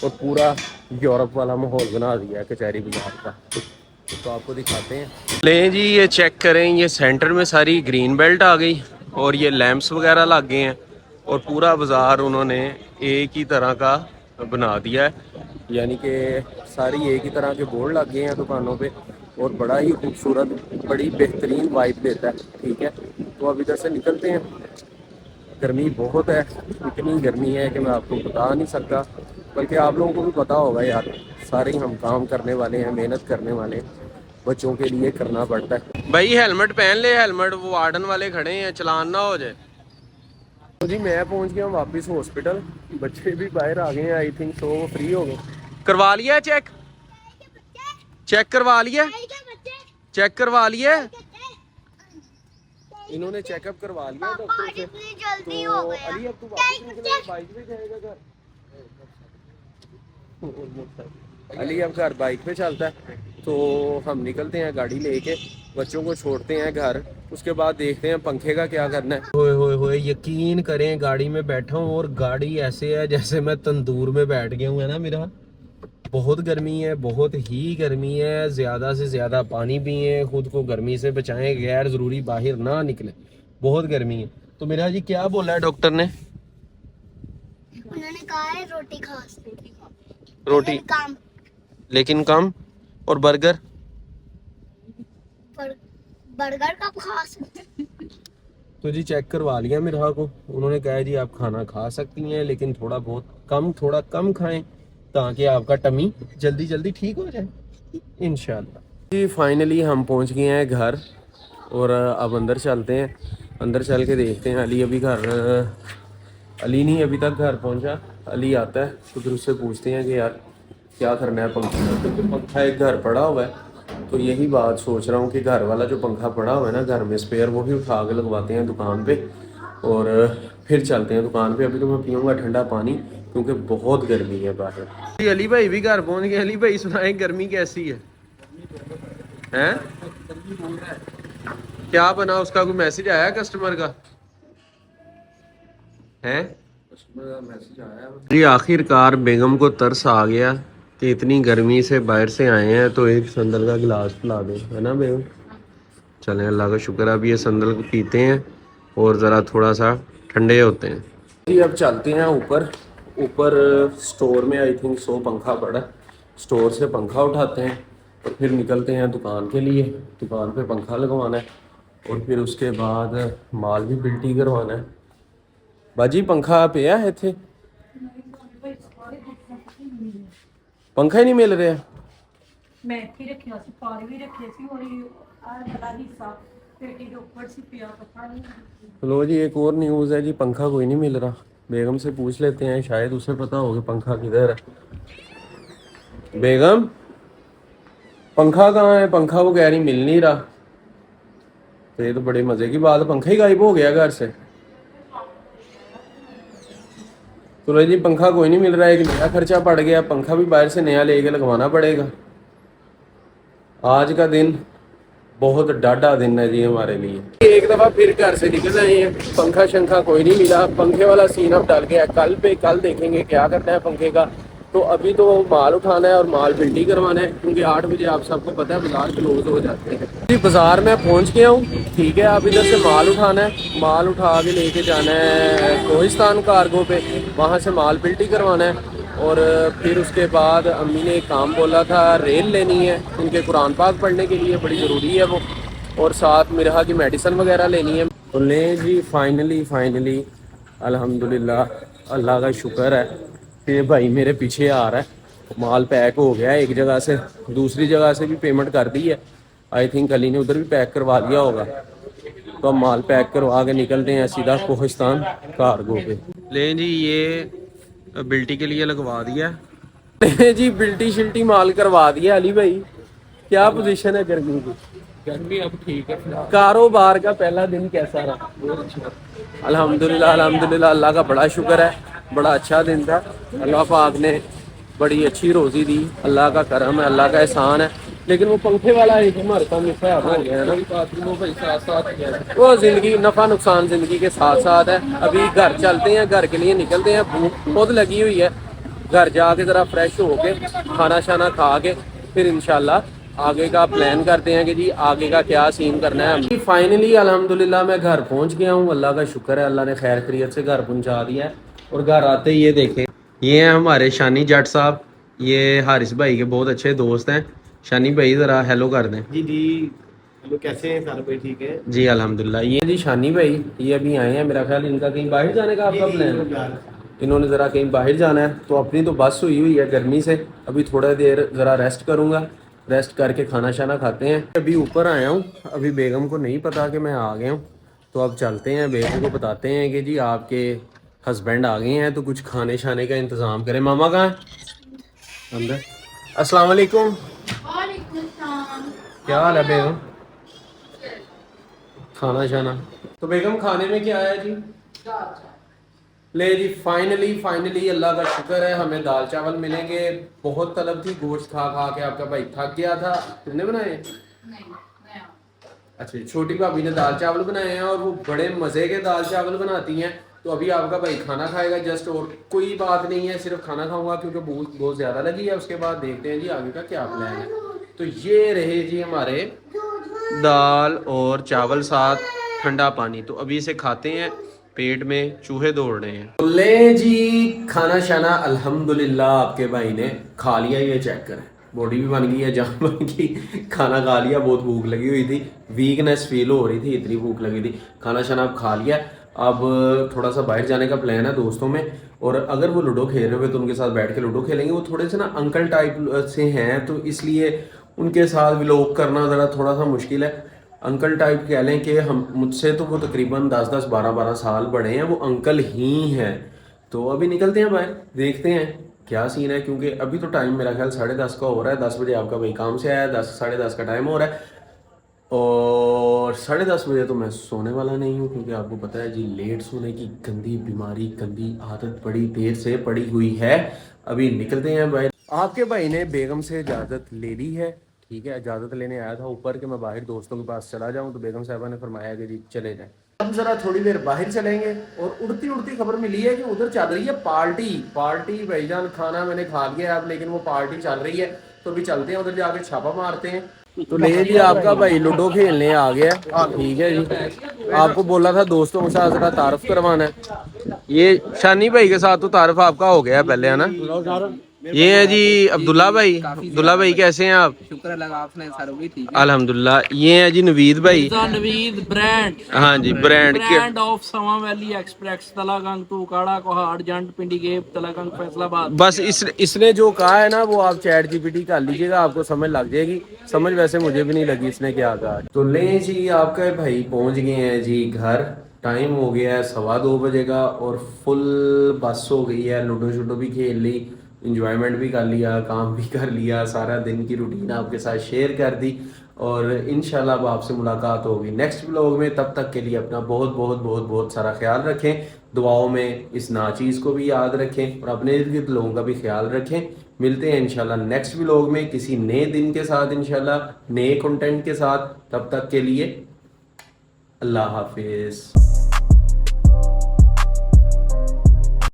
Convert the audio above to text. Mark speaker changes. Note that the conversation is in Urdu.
Speaker 1: اور پورا یورپ والا ماحول بنا دیا ہے کچہری بازار کا. تو آپ کو دکھاتے ہیں. لیں جی یہ چیک کریں, یہ سینٹر میں ساری گرین بیلٹ آ گئی اور یہ لیمپس وغیرہ لگ گئے ہیں اور پورا بازار انہوں نے ایک ہی طرح کا بنا دیا ہے, یعنی کہ ساری ایک ہی طرح کے بورڈ لگ گئے ہیں دکانوں پہ اور بڑا ہی خوبصورت بڑی بہترین وائب دیتا ہے. ٹھیک ہے, تو اب ادھر سے نکلتے ہیں. گرمی بہت ہے, اتنی گرمی ہے کہ میں آپ کو بتا نہیں سکتا, بلکہ آپ لوگوں کو بھی پتا ہوگا یار, سارے ہم کام کرنے والے ہیں, محنت کرنے والے ہیں, بچوں کے لیے کرنا پڑتا ہے. بھائی ہیلمٹ پہن لے, ہیلمٹ وہ وارڈن والے کھڑے ہیں, چلان نہ ہو جائے. جی میں پہنچ گیا ہوں واپس ہاسپٹل, بچے بھی باہر آ گئے ہیں, آئی تھنک سو وہ فری ہو گئے. کروا لیا چیک, چیک کروا لیا, چیک کروا لیا, انہوں نے چیک اپ کروا لیا ڈاکٹر سے. تو علی اب تو واپس نکلے, بائک پہ جائے گا گھر. علی اب گھر بائک پہ چلتا ہے, تو ہم نکلتے ہیں گاڑی لے کے, بچوں کو چھوڑتے ہیں گھر, اس کے بعد دیکھتے ہیں پنکھے کا کیا کرنا ہے. ہوئے ہوئے ہوئے یقین کریں گاڑی میں بیٹھا ہوں اور گاڑی ایسے ہے جیسے میں تندور میں بیٹھ گیا ہوں, ہے نا میرا. بہت گرمی ہے, بہت ہی گرمی ہے, زیادہ سے زیادہ پانی پئیں, خود کو گرمی سے بچائیں, غیر ضروری باہر نہ نکلیں, بہت گرمی ہے. تو میرا جی کیا بولا ہے ڈاکٹر نے؟ انہوں نے کہا ہے روٹی کھا سکتے, روٹی لیکن کم, اور برگر برگر کب کھا سکتے. تو جی چیک کروا لیا میرا کو, انہوں نے کہا جی آپ کھانا کھا سکتی ہیں لیکن تھوڑا بہت کم, تھوڑا کم کھائیں تاکہ آپ کا ٹمی جلدی جلدی ٹھیک ہو جائے انشاءاللہ. جی فائنلی ہم پہنچ گئے ہیں گھر, اور اب اندر چلتے ہیں. اندر چل کے دیکھتے ہیں. علی ابھی گھر, علی نہیں ابھی تک گھر پہنچا, علی آتا ہے تو پھر اس سے پوچھتے ہیں کہ یار کیا کرنا ہے پنکھے کا, کیونکہ پنکھا ایک گھر پڑا ہوا ہے. تو یہی بات سوچ رہا ہوں کہ گھر والا جو پنکھا پڑا ہوا ہے نا گھر میں اسپیئر, وہ بھی اٹھا کے لگواتے ہیں دکان پہ اور پھر چلتے ہیں دکان پہ. ابھی تو میں پیوں گا ٹھنڈا پانی کیونکہ بہت گرمی ہے باہر. جی علی بھائی بھی گھر پہنچ گئے. علی بھائی سنائیں گرمی کیسی ہے ہیں؟ کیا بنا, اس کا کوئی میسج آیا کسٹمر کا ہے؟ جی آخر کار بیگم کو ترس آ گیا کہ اتنی گرمی سے باہر سے آئے ہیں تو ایک سندل کا گلاس پلا دیں, ہے نا بیگم. چلیں اللہ کا شکر ہے, اب یہ سندل کو پیتے ہیں اور ذرا تھوڑا سا ٹھنڈے ہوتے ہیں. جی اب چلتے ہیں اوپر. اوپر سٹور میں آئی تھنک 100 پنکھا پڑا, سٹور سے پنکھا اٹھاتے ہیں اور پھر نکلتے ہیں دکان کے لیے. دکان پہ پنکھا لگوانا ہے اور پھر اس کے بعد مال بھی بلٹی کروانا ہے. باجی پنکھا پیا ہے اتنے, پنکھا ہی نہیں مل رہا.
Speaker 2: میں ਇੱਥੇ ਰੱਖਿਆ ਸੀ, ਪਾਣੀ ਵੀ ਰੱਖਿਆ ਸੀ, ਔਰ ਆਹ ਬੜਾ ਹਿੱਸਾ ਪੇਟੀ ਦੇ ਉੱਪਰ ਸੀ ਪਿਆ, ਪਤਾ ਨਹੀਂ.
Speaker 1: چلو جی ایک اور نیوز ہے جی, پنکھا کوئی نہیں مل رہا. بیگم سے پوچھ لیتے ہیں, شاید اسے پتا ہوگا پنکھا کدھر ہے. بیگم پنکھا کہاں ہے, پنکھا وہ کہہ رہی مل نہیں رہا. تو یہ تو بڑے مزے کی بات ہے, پنکھا ہی غائب ہو گیا گھر سے. چلو جی پنکھا کوئی نہیں مل رہا ہے, ایک نیا خرچہ پڑ گیا, پنکھا بھی باہر سے نیا لے کے لگوانا پڑے گا. آج کا دن بہت ڈاڈا دن ہے جی ہمارے لیے. ایک دفعہ پھر گھر سے نکل رہے ہیں, پنکھا شنکھا کوئی نہیں ملا. پنکھے والا سین اب ڈال گیا, کل دیکھیں گے کیا کرنا ہے پنکھے کا. تو ابھی تو مال اٹھانا ہے اور مال بلٹی کروانا ہے, کیونکہ 8 بجے آپ سب کو پتہ ہے بازار کلوز ہو جاتے ہیں. جی بازار میں پہنچ گیا ہوں, ٹھیک ہے. اب ادھر سے مال اٹھانا ہے, مال اٹھا کے لے کے جانا ہے کوہستان کارگو پہ, وہاں سے مال بلٹی کروانا ہے. اور پھر اس کے بعد امی نے ایک کام بولا تھا, ریل لینی ہے ان کے قرآن پاک پڑھنے کے لیے, بڑی ضروری ہے وہ, اور ساتھ مرحا کی میڈیسن وغیرہ لینی ہے. تو لیں جی فائنلی الحمدللہ, اللہ کا شکر ہے کہ بھائی میرے پیچھے آ رہا ہے. مال پیک ہو گیا ہے, ایک جگہ سے دوسری جگہ سے بھی پیمنٹ کر دی ہے. آئی تھنک علی نے ادھر بھی پیک کروا دیا ہوگا. تو ہم مال پیک کروا کے نکلتے ہیں سیدھا کوہستان کارگو پہ. لیں جی یہ بلٹی کے لیے لگوا دیا جی, بلٹی شلٹی مال کروا دیا. علی بھائی کیا پوزیشن ہے گرمی کی؟ گرمی اب ٹھیک ہے. کاروبار کا پہلا دن کیسا رہا؟ الحمدللہ اللہ کا بڑا شکر ہے, بڑا اچھا دن تھا. اللہ پاک نے بڑی اچھی روزی دی, اللہ کا کرم ہے, اللہ کا احسان ہے. لیکن وہ پنکھے والا ایک مرتبہ مفاد ہو گیا ہے نا, وہ زندگی نفع نقصان زندگی کے ساتھ ساتھ ہے. ابھی گھر چلتے ہیں, گھر کے لیے نکلتے ہیں, بھوک بہت لگی ہوئی ہے. گھر جا کے ذرا فریش ہو کے کھانا شانا کھا کے پھر انشاءاللہ آگے کا پلان کرتے ہیں کہ جی آگے کا کیا سین کرنا ہے ہم. فائنلی الحمدللہ میں گھر پہنچ گیا ہوں. اللہ کا شکر ہے, اللہ نے خیر خیریت سے گھر پہنچا دیا ہے. اور گھر آتے ہی یہ دیکھیں, یہ ہیں ہمارے شانی جٹ صاحب, یہ حارث بھائی کے بہت اچھے دوست ہیں. شانی بھائی ذرا ہیلو کر دیں.
Speaker 3: جی جی ہیلو, کیسے ہیں سارے بھائی؟ ٹھیک ہے
Speaker 1: جی الحمدللہ. یہ جی شانی بھائی, یہ ابھی آئے ہیں, میرا خیال ان کا کہیں باہر جانے کا آپ کا پلان ہے. انہوں نے ذرا کہیں باہر جانا ہے, تو اپنی تو بس ہوئی ہے گرمی سے. ابھی تھوڑا دیر ذرا ریسٹ کروں گا, ریسٹ کر کے کھانا شانا کھاتے ہیں. ابھی اوپر آیا ہوں, ابھی بیگم کو نہیں پتا کہ میں آ گیا ہوں, تو اب چلتے ہیں بیگم کو بتاتے ہیں کہ جی آپ کے ہسبینڈ آ گئے ہیں, تو کچھ کھانے شانے کا انتظام کریں. ماما کہاں ہیں؟ اندر. السلام علیکم.
Speaker 4: وعلیکم السلام.
Speaker 1: کیا حال ہے بیگم؟ کھانا شانا تو بیگم کھانے میں کیا ہے جی؟ لے جی فائنلی اللہ کا شکر ہے ہمیں دال چاول ملیں گے. بہت طلب تھی, گوشت کھا کھا کے آپ کا بھائی تھک گیا تھا. تم نے بنائے؟ اچھا, چھوٹی بھابھی نے دال چاول بنائے ہیں, اور وہ بڑے مزے کے دال چاول بناتی ہیں. تو ابھی آپ کا بھائی کھانا کھائے گا جسٹ, اور کوئی بات نہیں ہے, صرف کھانا کھاؤں گا کیونکہ بھوک بہت زیادہ لگی ہے. اس کے بعد دیکھتے ہیں جی آگے کا کیا پلان ہے. تو یہ رہے جی ہمارے دال اور چاول ساتھ ٹھنڈا پانی. تو ابھی اسے کھاتے ہیں, پیٹ میں چوہے دوڑ رہے ہیں. لے جی کھانا شانا الحمدللہ آپ کے بھائی نے کھا لیا. یہ چیک کریں, باڈی بھی بن گئی ہے, جان بن گئی. کھانا کھا لیا, بہت بھوک لگی ہوئی تھی, ویکنیس فیل ہو رہی تھی, اتنی بھوک لگی تھی. کھانا شانا اب کھا لیا. اب تھوڑا سا باہر جانے کا پلان ہے دوستوں میں, اور اگر وہ لوڈو کھیل رہے ہوئے تو ان کے ساتھ بیٹھ کے لوڈو کھیلیں گے. وہ تھوڑے سے نا انکل ٹائپ سے ہیں, تو اس لیے ان کے ساتھ ولاگ کرنا ذرا تھوڑا سا مشکل ہے. انکل ٹائپ کہہ لیں کہ ہم مجھ سے تو وہ تقریباً 10-12 سال بڑے ہیں, وہ انکل ہی ہیں. تو ابھی نکلتے ہیں باہر, دیکھتے ہیں کیا سین ہے, کیونکہ ابھی تو ٹائم میرا خیال 10:30 کا ہو رہا ہے. 10 بجے آپ کا بھائی کام سے آیا ہے, 10-10:30 کا ٹائم ہو رہا ہے, اور 10:30 بجے تو میں سونے والا نہیں ہوں, کیونکہ آپ کو پتہ ہے جی لیٹ سونے کی گندی بیماری, گندی عادت بڑی دیر سے پڑی ہوئی ہے. ابھی نکلتے ہیں باہر. آپ کے بھائی نے بیگم سے اجازت لے لی ہے, ٹھیک ہے, اجازت لینے آیا تھا اوپر کہ میں باہر دوستوں کے پاس چلا جاؤں, تو بیگم صاحبہ نے فرمایا کہ جی چلے جائیں. ہم ذرا تھوڑی دیر باہر چلیں گے. اور اڑتی خبر ملی ہے کہ ادھر چل رہی ہے پارٹی بھائی جان. کھانا میں نے کھا لیا اب, لیکن وہ پارٹی چل رہی ہے, تو ابھی چلتے ہیں ادھر جا کے چھاپا مارتے ہیں. تو لے جی آپ کا بھائی لوڈو کھیلنے آ گیا, ٹھیک ہے جی. آپ کو بولا تھا دوستوں کے ساتھ ذرا تعارف کروانا ہے. یہ شانی بھائی کے ساتھ تو تعارف آپ کا ہو گیا ہے پہلے, ہے نا. یہ ہے جی عبداللہ بھائی کیسے ہیں آپ؟
Speaker 5: شکر اللہ آپ نے سر بھی تھی.
Speaker 1: الحمدللہ. یہ ہے جی نوید بھائی.
Speaker 5: نوید برانڈ,
Speaker 1: ہاں جی brand
Speaker 5: brand of Soan valley express, Talagang تو کاڑا کوہاڑ جنٹ پنڈی گیپ تلاگنگ فیصل آباد.
Speaker 1: بس اس نے جو کہا ہے نا وہ آپ چیٹ GPT کر لیجیے گا, آپ کو سمجھ لگ جائے گی. سمجھ ویسے مجھے بھی نہیں لگی اس نے کیا کہا. تو لیں جی آپ کا بھائی پہنچ گئے ہیں جی گھر. ٹائم ہو گیا ہے 2:15 بجے کا, اور فل بس ہو گئی ہے. لوڈو شوڈو بھی کھیل لی, انجوائمنٹ بھی کر لیا, کام بھی کر لیا, سارا دن کی روٹین آپ کے ساتھ شیئر کر دی. اور انشاءاللہ اب آپ سے ملاقات ہوگی نیکسٹ ولاگ میں. تب تک کے لیے اپنا بہت سارا خیال رکھیں. دعاؤں میں اس ناچیز کو بھی یاد رکھیں, اور اپنے ارد گرد لوگوں کا بھی خیال رکھیں. ملتے ہیں انشاءاللہ نیکسٹ ولاگ میں کسی نئے دن کے ساتھ, انشاءاللہ نئے کنٹینٹ کے ساتھ. تب تک کے لیے اللہ حافظ.